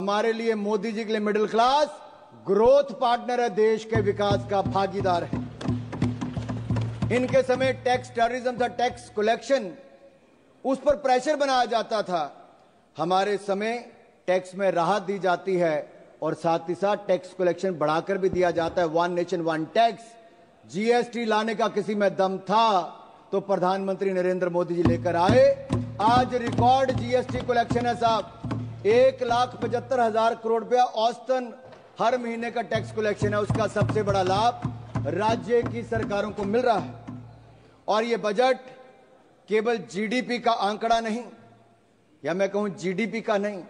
हमारे लिए, मोदी जी के लिए मिडिल क्लास ग्रोथ पार्टनर है, देश के विकास का भागीदार है। इनके समय टैक्स टेररिज्म था, टैक्स कलेक्शन, उस पर प्रेशर बनाया जाता था। हमारे समय टैक्स में राहत दी जाती है और साथ ही साथ टैक्स कलेक्शन बढ़ाकर भी दिया जाता है। One nation one tax, GST लाने का किसी में दम था तो प्रधानमंत्री नरेंद्र मोदी जी लेकर आए। आज रिकॉर्ड जीएसटी कलेक्शन है साहब, 1,75,000 करोड़ रुपया औसतन हर महीने का टैक्स कलेक्शन है। उसका सबसे बड़ा लाभ राज्य की सरकारों को मिल रहा है। और ये बजट केवल जीडीपी का आंकड़ा नहीं, या मैं कहूं जीडीपी का नहीं,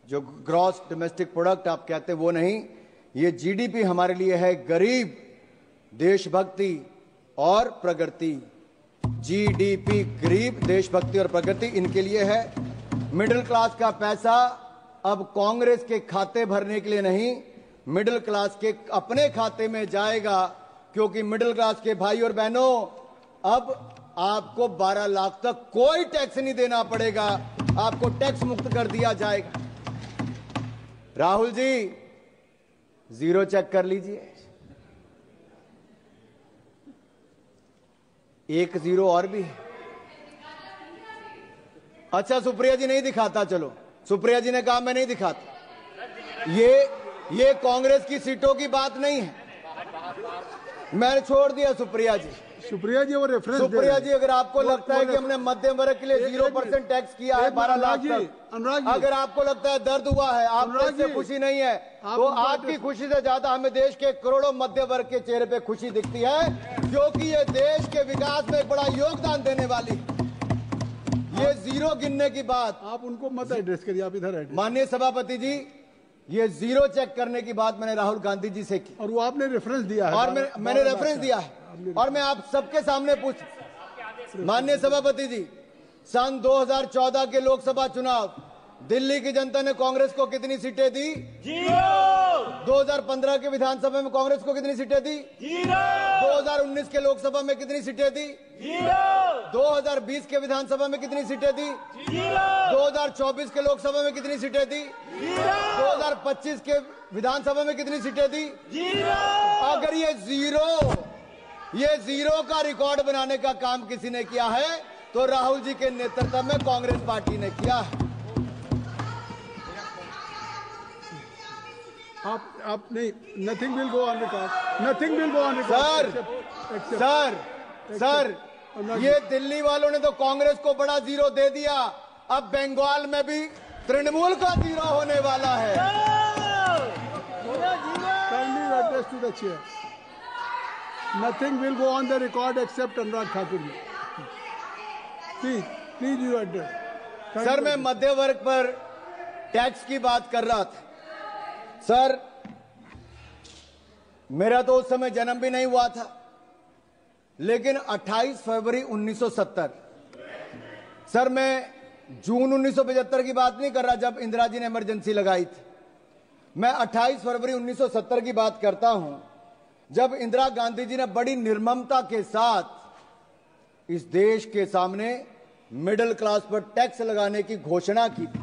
जो ग्रॉस डोमेस्टिक प्रोडक्ट आप कहते हैं वो नहीं, ये जीडीपी हमारे लिए है गरीब, देशभक्ति और प्रगति। जीडीपी गरीब, देशभक्ति और प्रगति इनके लिए है। मिडिल क्लास का पैसा अब कांग्रेस के खाते भरने के लिए नहीं, मिडिल क्लास के अपने खाते में जाएगा, क्योंकि मिडिल क्लास के भाई और बहनों अब आपको 12 लाख तक कोई टैक्स नहीं देना पड़ेगा, आपको टैक्स मुक्त कर दिया जाएगा। राहुल जी जीरो चेक कर लीजिए, 1 जीरो और भी है। अच्छा सुप्रिया जी नहीं दिखाता, चलो सुप्रिया जी ने कहा मैं नहीं दिखाता। ये कांग्रेस की सीटों की बात नहीं है, मैंने छोड़ दिया सुप्रिया जी। सुप्रिया जी वो रेफरेंस, सुप्रिया जी अगर आपको लगता है कि हमने मध्यम वर्ग के लिए 0% टैक्स किया है 12 लाख तक, अगर आपको लगता है दर्द हुआ है, आपको इससे खुशी नहीं है, तो आपकी खुशी से ज्यादा हमें देश के करोड़ों मध्य वर्ग के चेहरे पे खुशी दिखती है, क्योंकि ये देश के विकास में एक बड़ा योगदान देने वाली। ये जीरो गिनने की बात आप उनको मत एड्रेस करिए, आप इधर एड्रेस। माननीय सभापति जी, ये जीरो चेक करने की बात मैंने राहुल गांधी जी से की, और वो आपने रेफरेंस दिया है, और मैंने रेफरेंस दिया है, और मैं आप सबके सामने पूछ, माननीय सभापति जी, सन 2014 के लोकसभा चुनाव दिल्ली की जनता ने कांग्रेस को कितनी सीटें दी? 0। 2015 के विधानसभा में कांग्रेस को कितनी सीटें दी? 0। 2019 के लोकसभा में कितनी सीटें दी? 0। 2020 के विधानसभा में कितनी सीटें दी? 0। 2024 के लोकसभा में कितनी सीटें दी? 0। 2025 के विधानसभा में कितनी सीटें दी? 0। अगर ये जीरो का रिकॉर्ड बनाने का काम किसी ने किया है तो राहुल जी के नेतृत्व में कांग्रेस पार्टी ने किया है। आप नहीं, nothing will go on record, nothing will go on record. Sir, ये दिल्ली वालों ने तो कांग्रेस को बड़ा जीरो दे दिया, अब बंगाल में भी तृणमूल का जीरो होने वाला है। Kindly address to the chair, nothing will go on the record except Anurag Thakur ji. Please you address. Sir मैं मध्य वर्ग पर टैक्स की बात कर रहा था। सर मेरा तो उस समय जन्म भी नहीं हुआ था, लेकिन 28 फरवरी 1970, सर मैं जून 1975 की बात नहीं कर रहा जब इंदिरा जी ने इमरजेंसी लगाई थी, मैं 28 फरवरी 1970 की बात करता हूं, जब इंदिरा गांधी जी ने बड़ी निर्ममता के साथ इस देश के सामने मिडिल क्लास पर टैक्स लगाने की घोषणा की थी।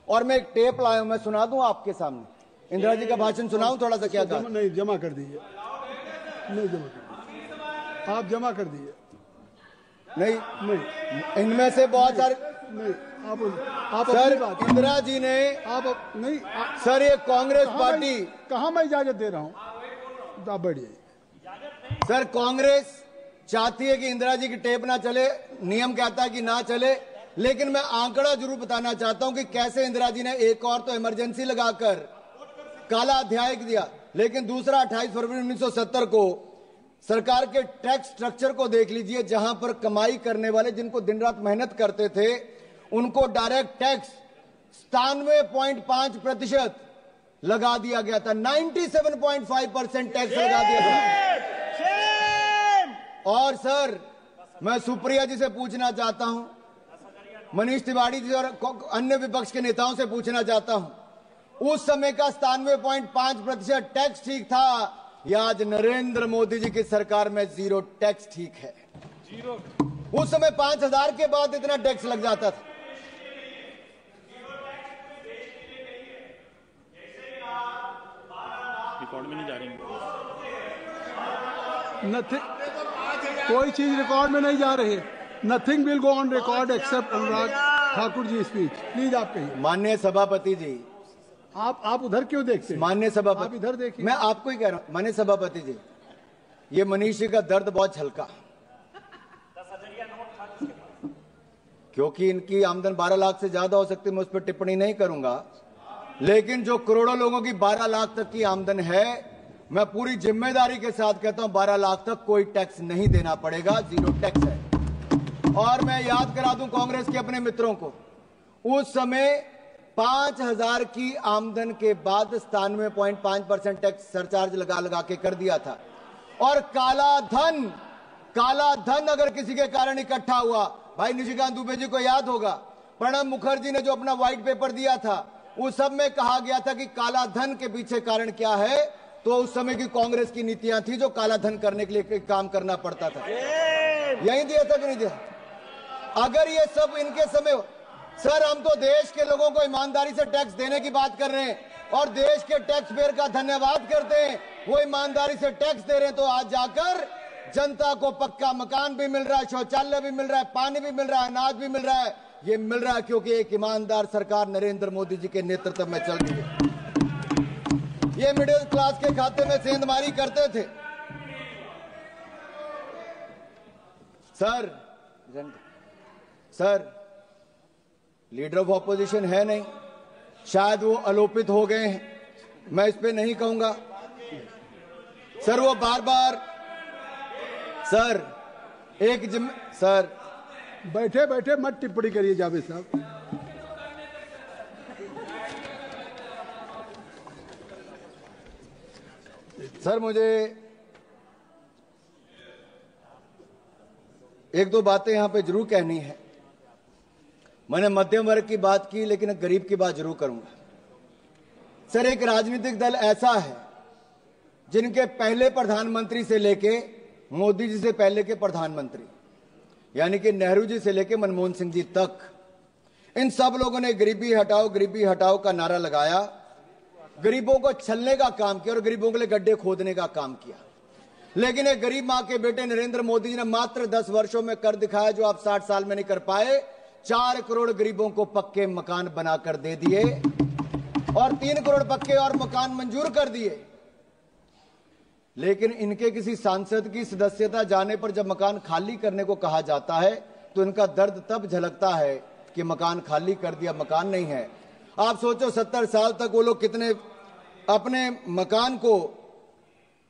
और मैं एक टेप लाया हूं, मैं सुना दूं आपके सामने, इंदिरा जी का भाषण सुनाऊं थोड़ा सा? क्या कहा? नहीं जमा कर दीजिए, नहीं जमा कर, आप जमा कर दीजिए। नहीं, इनमें से बहुत सारे नहीं, आप सर इंदिरा जी ने आप नहीं सर ये कांग्रेस पार्टी, कहां मैं इजाजत दे रहा हूं, आप बढ़िए। सर कांग्रेस चाहती है कि इंदिरा जी की टेप ना चले, नियम कहता है कि ना चले, लेकिन मैं आंकड़ा जरूर बताना चाहता हूं कि कैसे इंदिरा जी ने एक और तो इमरजेंसी लगाकर काला अध्याय दिया, लेकिन दूसरा 28 फरवरी 1970 को सरकार के टैक्स स्ट्रक्चर को देख लीजिए, जहां पर कमाई करने वाले जिनको दिन रात मेहनत करते थे उनको डायरेक्ट टैक्स 97.5% लगा दिया गया था, 97.5% टैक्स लगा दिया था। और सर मैं सुप्रिया जी से पूछना चाहता हूं, मनीष तिवारी जी और अन्य विपक्ष के नेताओं से पूछना चाहता हूं, उस समय का 97.5% टैक्स ठीक था या आज नरेंद्र मोदी जी की सरकार में जीरो टैक्स ठीक है? उस समय 5,000 के बाद इतना टैक्स लग जाता था। रिकॉर्ड में नहीं जा रही। नथिंग, कोई चीज रिकॉर्ड में नहीं जा रही। Nothing will go on record except Anurag Thakur ji speech. Please आप कहिए। माननीय सभापति जी, आप उधर क्यों देखते हैं? माननीय सभापति, आप इधर देखिए। मैं आपको ही कह रहा हूं। माननीय सभापति जी, ये मनीष जी का दर्द बहुत झलका, क्योंकि इनकी आमदन 12 लाख से ज्यादा हो सकती है, मैं उस पर टिप्पणी नहीं करूंगा, लेकिन जो करोड़ों लोगों की 12 लाख तक की आमदन है, मैं पूरी जिम्मेदारी के साथ कहता हूं 12 लाख तक कोई टैक्स नहीं देना पड़ेगा, जीरो टैक्स है। और मैं याद करा दूं कांग्रेस के अपने मित्रों को, उस समय 5,000 की आमदन के बाद 97.5% टैक्स सरचार्ज लगा के कर दिया था। और काला धन अगर किसी के कारण इकट्ठा हुआ, भाई निशिकांत दुबे जी को याद होगा, प्रणब मुखर्जी ने जो अपना व्हाइट पेपर दिया था, उस सब में कहा गया था कि काला धन के पीछे कारण क्या है, तो उस समय की कांग्रेस की नीतियां थी जो काला धन करने के लिए काम करना पड़ता था। यही दिया था कि नहीं दिया? अगर ये सब इनके समय, सर हम तो देश के लोगों को ईमानदारी से टैक्स देने की बात कर रहे हैं और देश के टैक्स पेयर का धन्यवाद करते हैं, वो ईमानदारी से टैक्स दे रहे हैं, तो आज जाकर जनता को पक्का मकान भी मिल रहा है, शौचालय भी मिल रहा है, पानी भी मिल रहा है, अनाज भी मिल रहा है। ये मिल रहा है क्योंकि एक ईमानदार सरकार नरेंद्र मोदी जी के नेतृत्व में चल रही है। ये मिडिल क्लास के खाते में सेंधमारी करते थे। सर लीडर ऑफ ऑपोजिशन है नहीं, शायद वो आलोपित हो गए हैं, मैं इस पे नहीं कहूंगा। सर वो बार बार सर बैठे बैठे मत टिप्पणी करिए जावेद साहब। सर मुझे एक दो बातें यहां पे जरूर कहनी है। मैंने मध्यम वर्ग की बात की, लेकिन गरीब की बात जरूर करूंगा। सर एक राजनीतिक दल ऐसा है जिनके पहले प्रधानमंत्री से लेके मोदी जी से पहले के प्रधानमंत्री, यानी कि नेहरू जी से लेके मनमोहन सिंह जी तक, इन सब लोगों ने गरीबी हटाओ का नारा लगाया, गरीबों को छलने का काम किया और गरीबों के लिए गड्ढे खोदने का काम किया। लेकिन एक गरीब मां के बेटे नरेंद्र मोदी जी ने मात्र 10 वर्षों में कर दिखाया जो आप 60 साल में नहीं कर पाए। 4 करोड़ गरीबों को पक्के मकान बनाकर दे दिए और 3 करोड़ पक्के और मकान मंजूर कर दिए। लेकिन इनके किसी सांसद की सदस्यता जाने पर जब मकान खाली करने को कहा जाता है तो इनका दर्द तब झलकता है कि मकान खाली कर दिया, मकान नहीं है। आप सोचो 70 साल तक वो लोग कितने अपने मकान को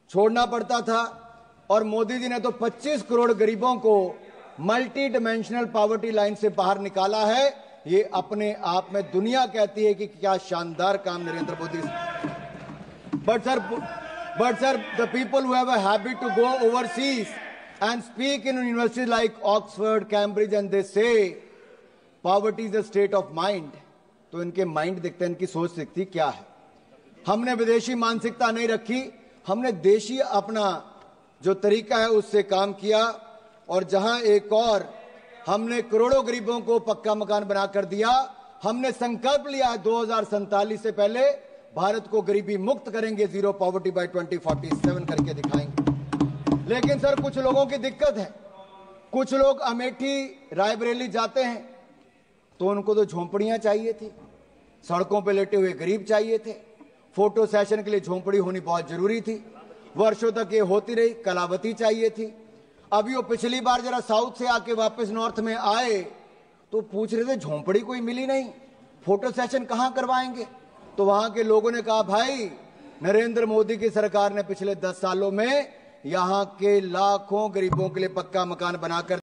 छोड़ना पड़ता था, और मोदी जी ने तो 25 करोड़ गरीबों को मल्टी डिमेंशनल पॉवर्टी लाइन से बाहर निकाला है। ये अपने आप में दुनिया कहती है कि क्या शानदार काम Narendra Modi. But sir, the people who have a habit to go overseas and speak in universities like Oxford, Cambridge, and they say poverty is a state of mind, तो इनके माइंड दिखते हैं, इनकी सोच दिखती क्या है। हमने विदेशी मानसिकता नहीं रखी, हमने देशी अपना जो तरीका है उससे काम किया, और जहां एक और हमने करोड़ों गरीबों को पक्का मकान बनाकर दिया। हमने संकल्प लिया 2047 से पहले भारत को गरीबी मुक्त करेंगे, जीरो पॉवर्टी बाय 2047 करके दिखाएंगे। लेकिन सर कुछ लोगों की दिक्कत है, कुछ लोग अमेठी रायबरेली जाते हैं तो उनको तो झोंपड़ियां चाहिए थी, सड़कों पे लेटे हुए गरीब चाहिए थे, फोटो सेशन के लिए झोंपड़ी होनी बहुत जरूरी थी, वर्षों तक ये होती रही, कलावती चाहिए थी। अभी वो पिछली बार जरा साउथ से आके वापस नॉर्थ में आए तो पूछ रहे थे झोंपड़ी कोई मिली नहीं, फोटो सेशन कहां करवाएंगे। तो वहां के लोगों ने कहा भाई नरेंद्र मोदी की सरकार ने पिछले 10 सालों में यहां के लाखों गरीबों के लिए पक्का मकान बनाकर